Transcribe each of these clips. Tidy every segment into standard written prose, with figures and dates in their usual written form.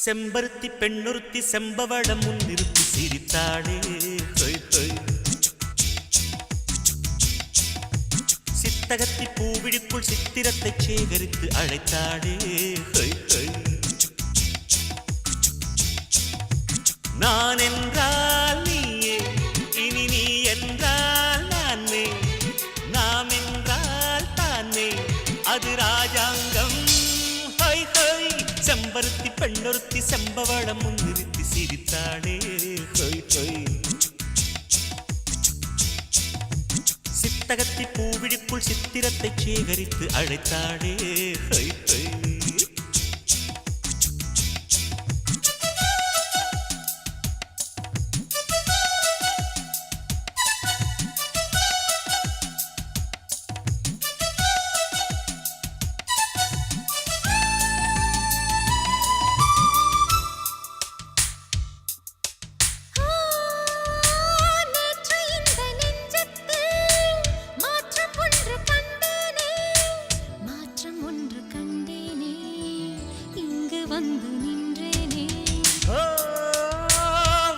செம்பருத்தி பெண்ணுறுத்தி செம்பவளம் முன்னிறுத்தி சிரித்தாளே ஹொய் ஹொய். சித்தகத்தி பூவிழிக்குள் சித்திரத்தை சேகரித்து அழைத்தாளே ஹொய் ஹொய். நான் என்றால் நீயே, இனி நீ என்றால் நானே, நாம் என்றால் தானே, அது ராஜாங்கம். ஹொய் ஹொய். செம்பருத்தி பெண்ணொருத்தி செம்பவளம் முன்னிறுத்தி சிரித்தாளே ஹொய் ஹொய். சித்தகத்தி பூவிழிக்குள் சித்திரத்தை சேகரித்து அழைத்தாளே ஹொய் ஹொய்.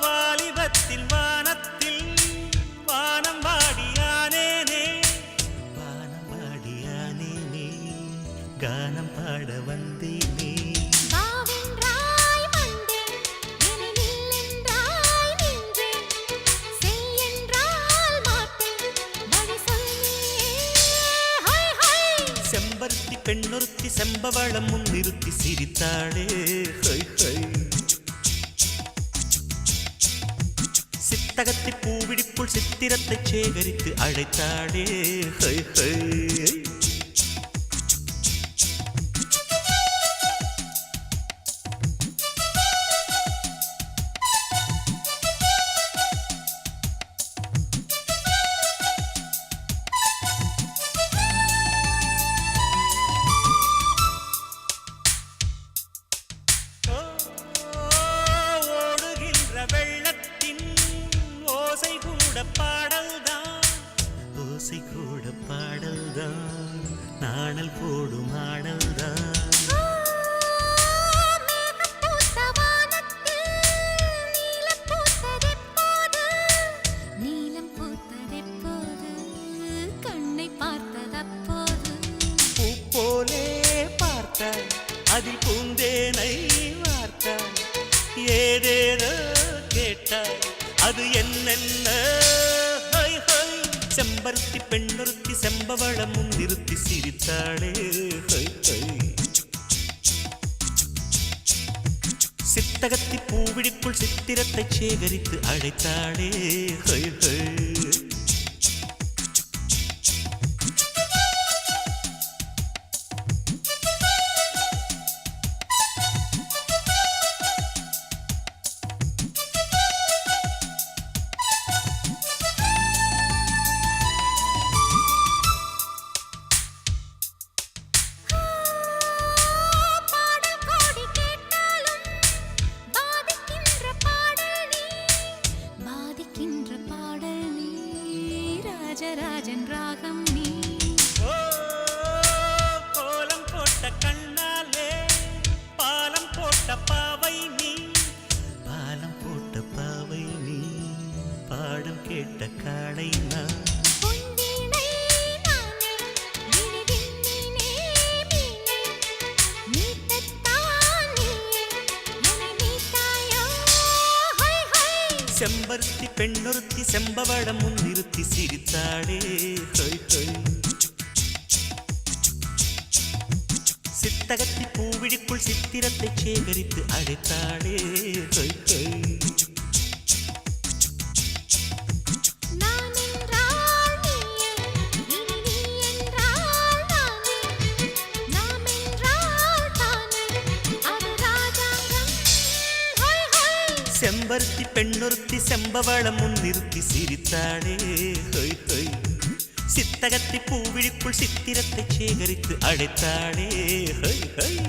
வாலிபத்தில் வானத்தில் வானம் பாடியானேனே, வானம் பாடியானேனே, கானம் பாட வந்தேனே. செம்பருத்தி பெண்ணொருத்தி செம்பவளம் முன்னிறுத்தி சிரித்தாளே ஹொய் ஹொய். சித்தகத்தி பூவிழிக்குள் சித்திரத்தை சேகரித்து அழைத்தாளே ஹொய் ஹொய். ஓசை கூட பாடல்தான், நாணல் போடும் ஆடல்தான். நீலம் பூத்ததெப்போது, கண்ணை பார்த்ததப்போது. பூ போலே பார்த்தாய், அதில் பூந்தேனை வார்த்தாய், ஏதேதோ கேட்டாய், அது என்னென்ன. செம்பருத்தி பெண்ணொருத்தி செம்பவளம் முன்னிறுத்தி சிரித்தாளே ஹொய் ஹொய். சித்தகத்தி பூவிழிக்குள் சித்திரத்தை சேகரித்து அழைத்தாளே ஹொய் ஹொய். ராஜராஜன் ராகம் நீ. கோலம் போட்ட கண்ணாலே பாலம் போட்ட பாவை நீ, பாலம் போட்ட பாவை நீ, பாடம் கேட்ட காளை நான். செம்பருத்தி பெண்ணொருத்தி செம்பவளம் முன்னிறுத்தி சிரித்தாளே ஹொய் ஹொய். சித்தகத்தி பூவிழிக்குள் சித்திரத்தை சேகரித்து அழைத்தாளே ஹொய் ஹொய். செம்பருத்தி பெண்ணொருத்தி செம்பவளம் முன்னிறுத்தி சிரித்தாளே ஹொய் ஹொய். சித்தகத்தி பூவிழிக்குள் சித்திரத்தை சேகரித்து அழைத்தாளே ஹொய் ஹொய்.